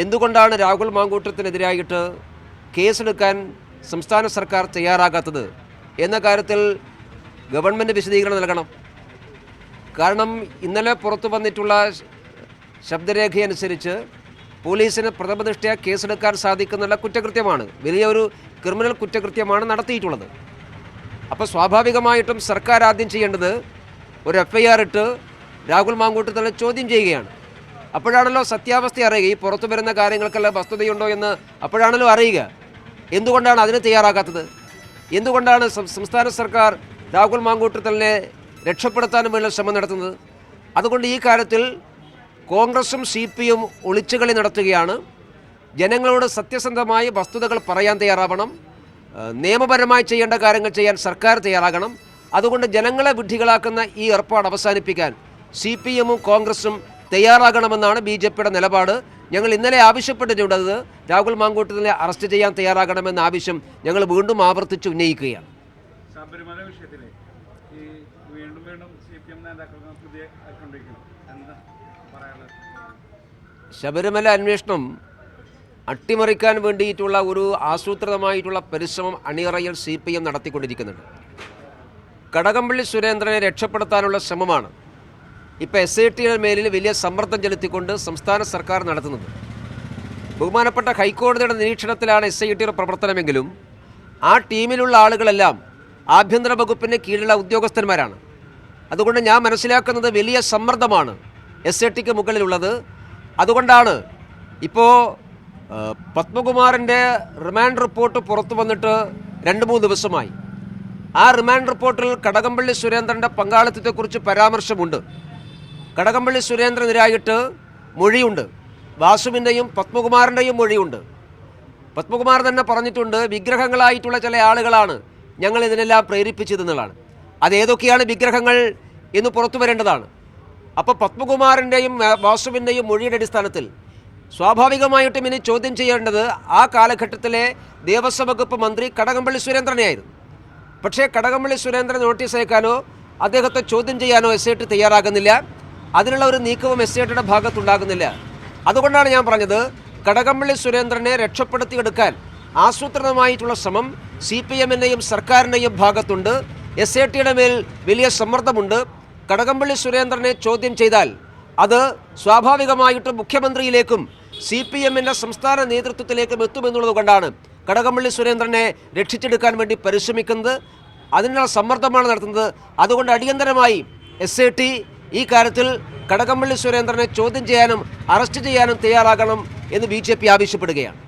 എന്തുകൊണ്ടാണ് രാഹുൽ മാങ്കൂട്ടത്തിനെതിരായിട്ട് കേസെടുക്കാൻ സംസ്ഥാന സർക്കാർ തയ്യാറാകാത്തത് എന്ന കാര്യത്തിൽ ഗവൺമെൻറ് വിശദീകരണം നൽകണം. കാരണം ഇന്നലെ പുറത്തു വന്നിട്ടുള്ള ശബ്ദരേഖയനുസരിച്ച് പോലീസിന് പ്രഥമദൃഷ്ട്യാ കേസെടുക്കാൻ സാധിക്കുന്നുള്ള കുറ്റകൃത്യമാണ്, വലിയൊരു ക്രിമിനൽ കുറ്റകൃത്യമാണ് നടത്തിയിട്ടുള്ളത്. അപ്പോൾ സ്വാഭാവികമായിട്ടും സർക്കാർ ആദ്യം ചെയ്യേണ്ടത് ഒരു FIR ഇട്ട് രാഹുൽ മാങ്കൂട്ടത്തിനെ ചോദ്യം ചെയ്യുകയാണ്. അപ്പോഴാണല്ലോ സത്യാവസ്ഥ അറിയുക, ഈ പുറത്തു വരുന്ന കാര്യങ്ങൾക്കെല്ലാം വസ്തുതയുണ്ടോ എന്ന് അപ്പോഴാണല്ലോ അറിയുക. എന്തുകൊണ്ടാണ് അതിന് തയ്യാറാകാത്തത്? എന്തുകൊണ്ടാണ് സംസ്ഥാന സർക്കാർ രാഹുൽ മാങ്കൂട്ടത്തിനെ രക്ഷപ്പെടുത്താനും വേണ്ടി ശ്രമം നടത്തുന്നത്? അതുകൊണ്ട് ഈ കാര്യത്തിൽ കോൺഗ്രസും CPM ഒളിച്ചുകളി നടത്തുകയാണ്. ജനങ്ങളോട് സത്യസന്ധമായി വസ്തുതകൾ പറയാൻ തയ്യാറാവണം. നിയമപരമായി ചെയ്യേണ്ട കാര്യങ്ങൾ ചെയ്യാൻ സർക്കാർ തയ്യാറാകണം. അതുകൊണ്ട് ജനങ്ങളെ വിഡ്ഢികളാക്കുന്ന ഈ ഏർപ്പാട് അവസാനിപ്പിക്കാൻ CPMഉം കോൺഗ്രസും തയ്യാറാകണമെന്നാണ് BJPയുടെ നിലപാട്. ഞങ്ങൾ ഇന്നലെ ആവശ്യപ്പെട്ടിട്ടുള്ളത് രാഹുൽ മാങ്കൂട്ടത്തിനെ അറസ്റ്റ് ചെയ്യാൻ തയ്യാറാകണമെന്ന ആവശ്യം ഞങ്ങൾ വീണ്ടും ആവർത്തിച്ച് ഉന്നയിക്കുകയാണ്. ശബരിമല വിഷയത്തിൽ ഈ വീണ്ടും CPM നേതാക്കൾ പുതിയ എന്താ പറയാനുള്ളത്? ശബരിമല അന്വേഷണം അട്ടിമറിക്കാൻ വേണ്ടിയിട്ടുള്ള ഒരു ആസൂത്രിതമായിട്ടുള്ള പരിശ്രമം അണിയറയിൽ CPM നടത്തിക്കൊണ്ടിരിക്കുന്നുണ്ട്. കടകംപള്ളി സുരേന്ദ്രനെ രക്ഷപ്പെടുത്താനുള്ള ശ്രമമാണ് ഇപ്പോൾ SITയുടെ മേലിൽ വലിയ സമ്മർദ്ദം ചെലുത്തിക്കൊണ്ട് സംസ്ഥാന സർക്കാർ നടത്തുന്നത്. ബഹുമാനപ്പെട്ട ഹൈക്കോടതിയുടെ നിരീക്ഷണത്തിലാണ് SITയുടെ പ്രവർത്തനമെങ്കിലും ആ ടീമിലുള്ള ആളുകളെല്ലാം ആഭ്യന്തര വകുപ്പിന് കീഴിലുള്ള ഉദ്യോഗസ്ഥന്മാരാണ്. അതുകൊണ്ട് ഞാൻ മനസ്സിലാക്കുന്നത് വലിയ സമ്മർദ്ദമാണ് SITക്ക് മുകളിലുള്ളത്. അതുകൊണ്ടാണ് ഇപ്പോൾ പത്മകുമാറിൻ്റെ റിമാൻഡ് റിപ്പോർട്ട് പുറത്തു വന്നിട്ട് 2-3 ദിവസമായി. ആ റിമാൻഡ് റിപ്പോർട്ടിൽ കടകംപള്ളി സുരേന്ദ്രൻ്റെ പങ്കാളിത്തത്തെക്കുറിച്ച് പരാമർശമുണ്ട്. കടകംപള്ളി സുരേന്ദ്രനെതിരായിട്ട് മൊഴിയുണ്ട്, വാസുവിൻ്റെയും പത്മകുമാറിൻ്റെയും മൊഴിയുണ്ട്. പത്മകുമാർ തന്നെ പറഞ്ഞിട്ടുണ്ട്, വിഗ്രഹങ്ങളായിട്ടുള്ള ചില ആളുകളാണ് ഞങ്ങൾ ഇതിനെല്ലാം പ്രേരിപ്പിച്ചതെന്നുള്ളതാണ്. അതേതൊക്കെയാണ് വിഗ്രഹങ്ങൾ എന്ന് പുറത്തു വരേണ്ടതാണ്. അപ്പോൾ പത്മകുമാറിൻ്റെയും വാസുവിൻ്റെയും മൊഴിയുടെ അടിസ്ഥാനത്തിൽ സ്വാഭാവികമായിട്ടും ഇനി ചോദ്യം ചെയ്യേണ്ടത് ആ കാലഘട്ടത്തിലെ ദേവസ്വം വകുപ്പ് മന്ത്രി കടകംപള്ളി സുരേന്ദ്രനെയായിരുന്നു. പക്ഷേ കടകംപള്ളി സുരേന്ദ്രൻ നോട്ടീസ് അയക്കാനോ അദ്ദേഹത്തെ ചോദ്യം ചെയ്യാനോ SIT തയ്യാറാകുന്നില്ല. അതിനുള്ള ഒരു നീക്കവും SITയുടെ ഭാഗത്തുണ്ടാകുന്നില്ല. അതുകൊണ്ടാണ് ഞാൻ പറഞ്ഞത്, കടകംപള്ളി സുരേന്ദ്രനെ രക്ഷപ്പെടുത്തിയെടുക്കാൻ ആസൂത്രിതമായിട്ടുള്ള ശ്രമം CPMൻ്റെയും സർക്കാരിൻ്റെയും ഭാഗത്തുണ്ട്. SITയുടെ മേൽ വലിയ സമ്മർദ്ദമുണ്ട്. കടകംപള്ളി സുരേന്ദ്രനെ ചോദ്യം ചെയ്താൽ അത് സ്വാഭാവികമായിട്ടും മുഖ്യമന്ത്രിയിലേക്കും CPMൻ്റെ സംസ്ഥാന നേതൃത്വത്തിലേക്കും എത്തുമെന്നുള്ളത് കൊണ്ടാണ് കടകംപള്ളി സുരേന്ദ്രനെ രക്ഷിച്ചെടുക്കാൻ വേണ്ടി പരിശ്രമിക്കുന്നത്. അതിനുള്ള സമ്മർദ്ദമാണ് നടത്തുന്നത്. അതുകൊണ്ട് അടിയന്തരമായി SIT ഈ കാര്യത്തിൽ കടകംപള്ളി സുരേന്ദ്രനെ ചോദ്യം ചെയ്യാനും അറസ്റ്റ് ചെയ്യാനും തയ്യാറാകണം എന്ന് BJP ആവശ്യപ്പെടുകയാണ്.